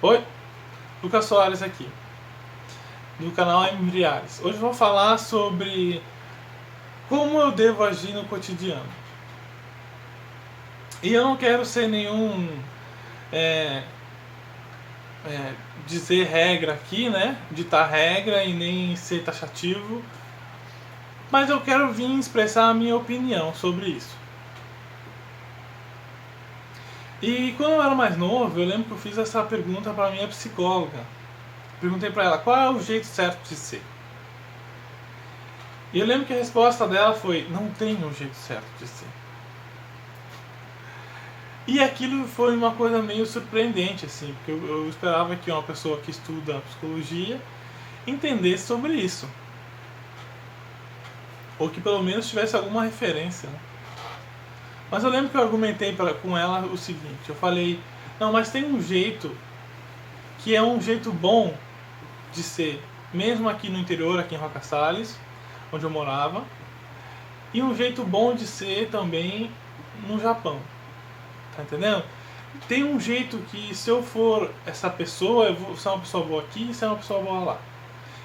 Oi, Lucas Soares aqui, do canal Embriares. Hoje eu vou falar sobre como eu devo agir no cotidiano. E eu não quero ser nenhum dizer regra aqui, né? Ditar regra e nem ser taxativo. Mas eu quero vir expressar a minha opinião sobre isso. E quando eu era mais novo, eu lembro que eu fiz essa pergunta para minha psicóloga. Perguntei para ela qual é o jeito certo de ser. E eu lembro que a resposta dela foi: não tem um jeito certo de ser. E aquilo foi uma coisa meio surpreendente, assim, porque eu esperava que uma pessoa que estuda psicologia entendesse sobre isso. Ou que pelo menos tivesse alguma referência, né? Mas eu lembro que eu argumentei com ela o seguinte: eu falei, não, mas tem um jeito que é um jeito bom de ser, mesmo aqui no interior, aqui em Roca Salles, onde eu morava, e um jeito bom de ser também no Japão. Tá entendendo? Tem um jeito que, se eu for essa pessoa, eu vou ser uma pessoa boa aqui e ser uma pessoa boa lá.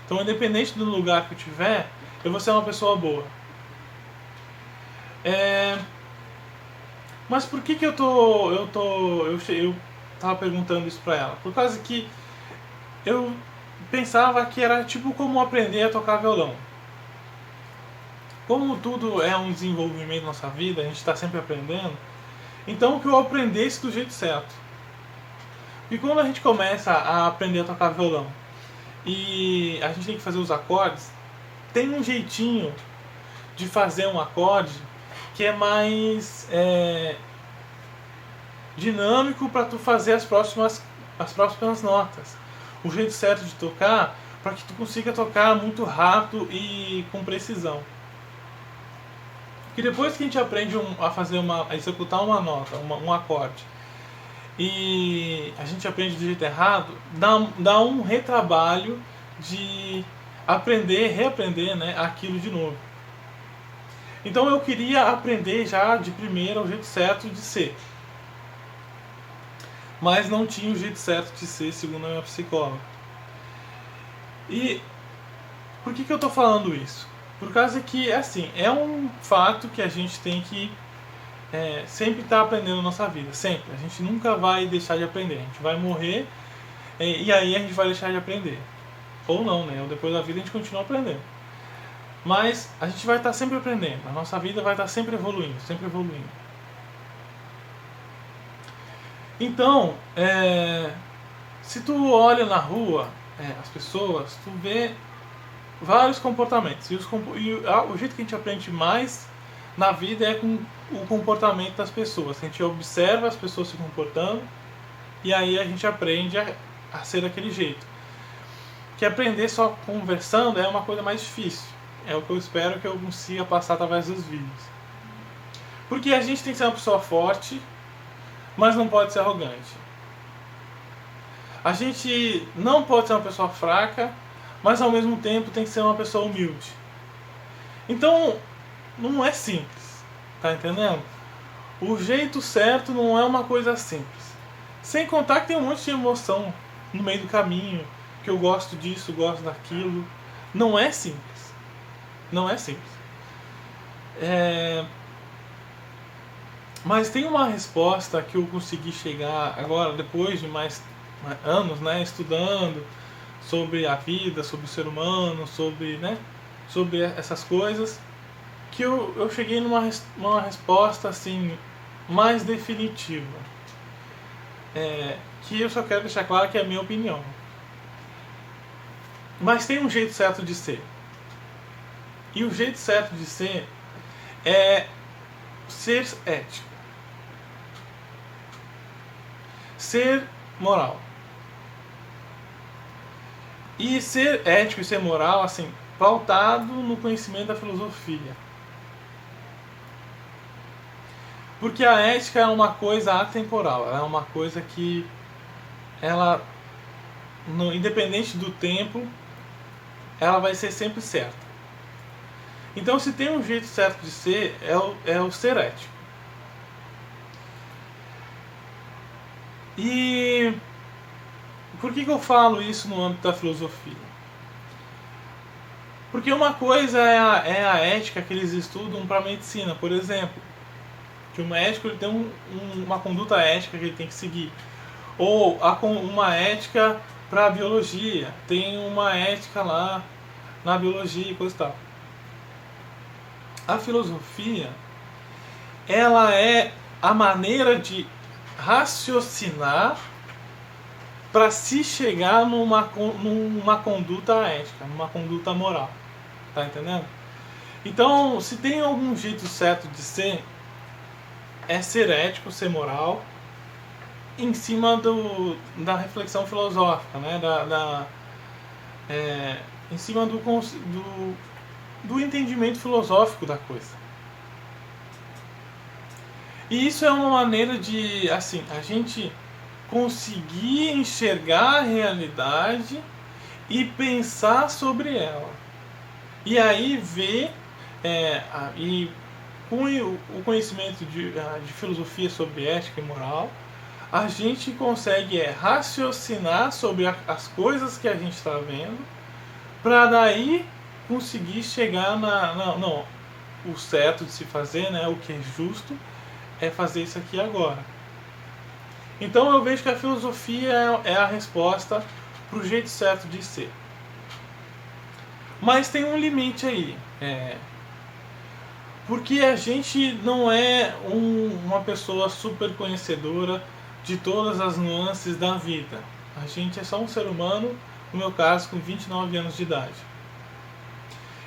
Então, independente do lugar que eu tiver, eu vou ser uma pessoa boa. Mas por que eu tava perguntando isso pra ela? Por causa que eu pensava que era tipo como aprender a tocar violão. Como tudo é um desenvolvimento na nossa vida, a gente está sempre aprendendo, então que eu aprendesse do jeito certo. E quando a gente começa a aprender a tocar violão e a gente tem que fazer os acordes, tem um jeitinho de fazer um acorde que é mais dinâmico para tu fazer as próximas notas. O jeito certo de tocar para que tu consiga tocar muito rápido e com precisão. Que depois que a gente aprende a executar uma nota, um acorde, e a gente aprende do jeito errado, dá um retrabalho de aprender, reaprender, né, aquilo de novo. Então eu queria aprender já de primeira o jeito certo de ser. Mas não tinha o jeito certo de ser, segundo a minha psicóloga. E por que eu estou falando isso? Por causa que, assim, é um fato que a gente tem que sempre estar aprendendo na nossa vida. Sempre. A gente nunca vai deixar de aprender. A gente vai morrer e aí a gente vai deixar de aprender. Ou não, né? Ou depois da vida a gente continua aprendendo. Mas a gente vai estar sempre aprendendo. A nossa vida vai estar sempre evoluindo, sempre evoluindo. Então, se tu olha na rua as pessoas, tu vê vários comportamentos. E o jeito que a gente aprende mais na vida é com o comportamento das pessoas. A gente observa as pessoas se comportando e aí a gente aprende a ser daquele jeito. Que aprender só conversando é uma coisa mais difícil. É o que eu espero que eu consiga passar através dos vídeos. Porque a gente tem que ser uma pessoa forte, mas não pode ser arrogante. A gente não pode ser uma pessoa fraca, mas ao mesmo tempo tem que ser uma pessoa humilde. Então, não é simples, tá entendendo? O jeito certo não é uma coisa simples. Sem contar que tem um monte de emoção no meio do caminho, que eu gosto disso, gosto daquilo. Não é simples. Não é simples. Mas tem uma resposta que eu consegui chegar agora, depois de mais anos, né, estudando sobre a vida, sobre o ser humano, sobre essas coisas, que eu cheguei numa resposta assim mais definitiva, que eu só quero deixar claro que é a minha opinião. Mas tem um jeito certo de ser, e o jeito certo de ser é ser ético, ser moral. E ser ético e ser moral, assim, pautado no conhecimento da filosofia. Porque a ética é uma coisa atemporal, ela é uma coisa que ela, independente do tempo, ela vai ser sempre certa. Então, se tem um jeito certo de ser, é o ser ético. E Por que eu falo isso no âmbito da filosofia? Porque uma coisa é a ética que eles estudam para a medicina, por exemplo. Que o médico ele tem uma conduta ética que ele tem que seguir. Ou uma ética para a biologia. Tem uma ética lá na biologia e coisa e tal. A filosofia, ela é a maneira de raciocinar para se chegar numa conduta ética, numa conduta moral. Tá entendendo? Então, se tem algum jeito certo de ser, é ser ético, ser moral, em cima da reflexão filosófica, né? Em cima do entendimento filosófico da coisa. E isso é uma maneira de, assim, a gente conseguir enxergar a realidade e pensar sobre ela. E aí ver, e com o conhecimento de filosofia sobre ética e moral, a gente consegue raciocinar sobre as coisas que a gente está vendo, para daí conseguir chegar o certo de se fazer, né, o que é justo, é fazer isso aqui agora. Então eu vejo que a filosofia é a resposta para o jeito certo de ser. Mas tem um limite aí. Porque a gente não é uma pessoa super conhecedora de todas as nuances da vida. A gente é só um ser humano, no meu caso, com 29 anos de idade.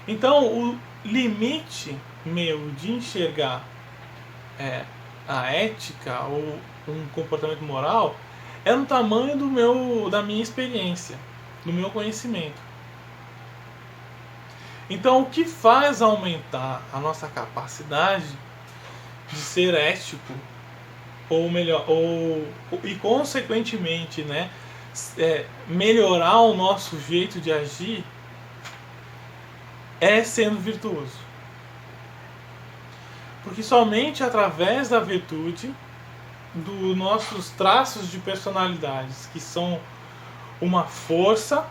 Então o limite meu de enxergar a ética ou um comportamento moral é no tamanho da minha experiência, do meu conhecimento. Então, o que faz aumentar a nossa capacidade de ser ético, e consequentemente, né, melhorar o nosso jeito de agir, é sendo virtuoso. Porque somente através da virtude, dos nossos traços de personalidades, que são uma força,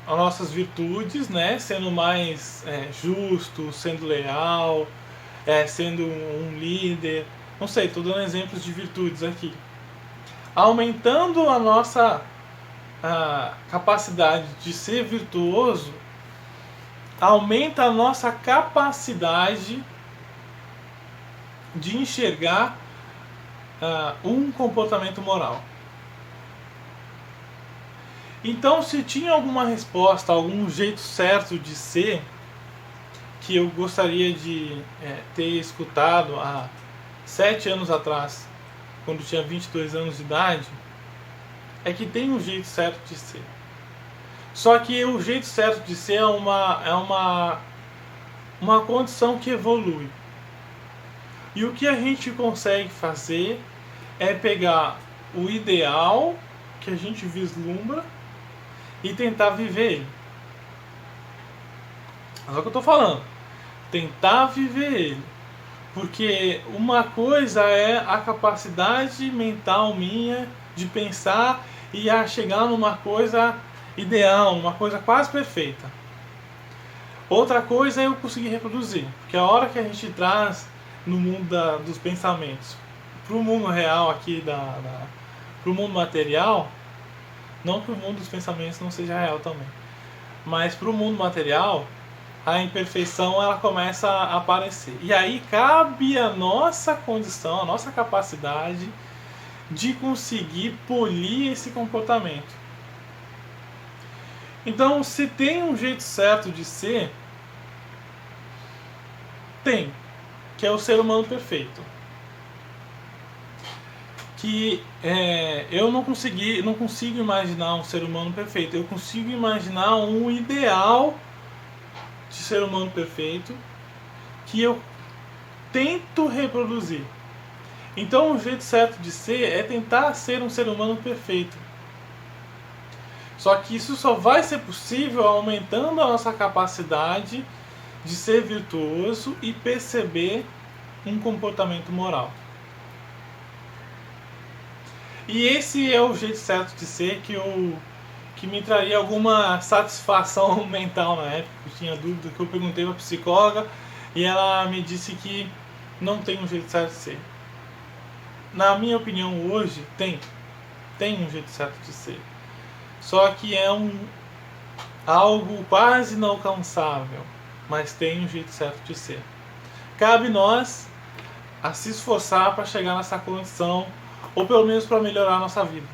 as nossas virtudes, né, sendo mais justo, sendo leal, sendo um líder, não sei, estou dando exemplos de virtudes aqui. Aumentando a nossa capacidade de ser virtuoso, aumenta a nossa capacidade de enxergar um comportamento moral. Então, se tinha alguma resposta, algum jeito certo de ser, que eu gostaria de ter escutado há 7 anos atrás, quando tinha 22 anos de idade, é que tem um jeito certo de ser. Só que o jeito certo de ser é uma condição que evolui. E o que a gente consegue fazer é pegar o ideal que a gente vislumbra e tentar viver ele. Mas é o que eu estou falando. Tentar viver ele. Porque uma coisa é a capacidade mental minha de pensar e chegar numa coisa ideal, uma coisa quase perfeita. Outra coisa é eu conseguir reproduzir. Porque a hora que a gente traz no mundo dos pensamentos para o mundo real aqui, para o mundo material, não que o mundo dos pensamentos não seja real também, mas para o mundo material, a imperfeição ela começa a aparecer. E aí cabe a nossa condição, a nossa capacidade de conseguir polir esse comportamento. Então, se tem um jeito certo de ser, tem, que é o ser humano perfeito. Que eu não consigo imaginar um ser humano perfeito. Eu consigo imaginar um ideal de ser humano perfeito que eu tento reproduzir. Então o jeito certo de ser é tentar ser um ser humano perfeito. Só que isso só vai ser possível aumentando a nossa capacidade de ser virtuoso e perceber um comportamento moral. E esse é o jeito certo de ser que me traria alguma satisfação mental na época. Eu tinha dúvida, que eu perguntei pra psicóloga e ela me disse que não tem um jeito certo de ser. Na minha opinião, hoje tem um jeito certo de ser. Só que é algo quase inalcançável, mas tem um jeito certo de ser. Cabe nós a se esforçar para chegar nessa condição, ou pelo menos para melhorar a nossa vida.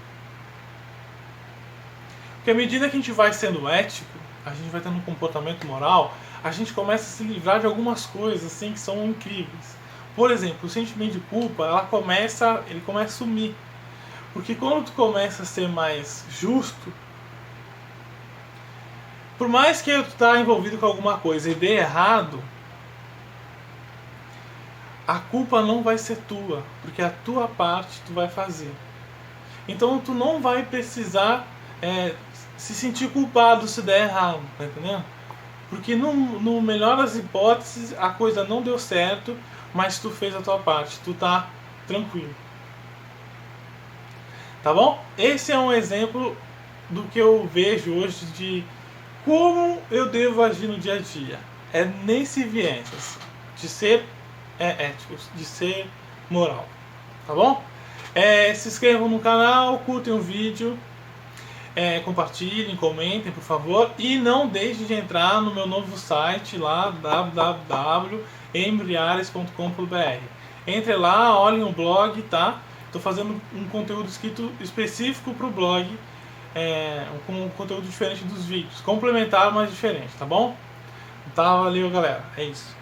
Porque à medida que a gente vai sendo ético, a gente vai tendo um comportamento moral, a gente começa a se livrar de algumas coisas assim que são incríveis. Por exemplo, o sentimento de culpa, ele começa a sumir. Porque quando tu começa a ser mais justo, por mais que tu tá envolvido com alguma coisa e dê errado, a culpa não vai ser tua, porque a tua parte tu vai fazer. Então tu não vai precisar se sentir culpado se der errado, tá entendendo? Porque no melhor das hipóteses a coisa não deu certo, mas tu fez a tua parte, tu tá tranquilo. Tá bom? Esse é um exemplo do que eu vejo hoje de como eu devo agir no dia a dia. É nesse viés assim, de ser ético, de ser moral. Tá bom? Se inscrevam no canal, curtem o vídeo, compartilhem, comentem, por favor. E não deixem de entrar no meu novo site lá, www.embriares.com.br. Entre lá, olhem o blog, tá? Estou fazendo um conteúdo escrito específico para o blog, com um conteúdo diferente dos vídeos. Complementar, mas diferente, tá bom? Tá, valeu galera, é isso.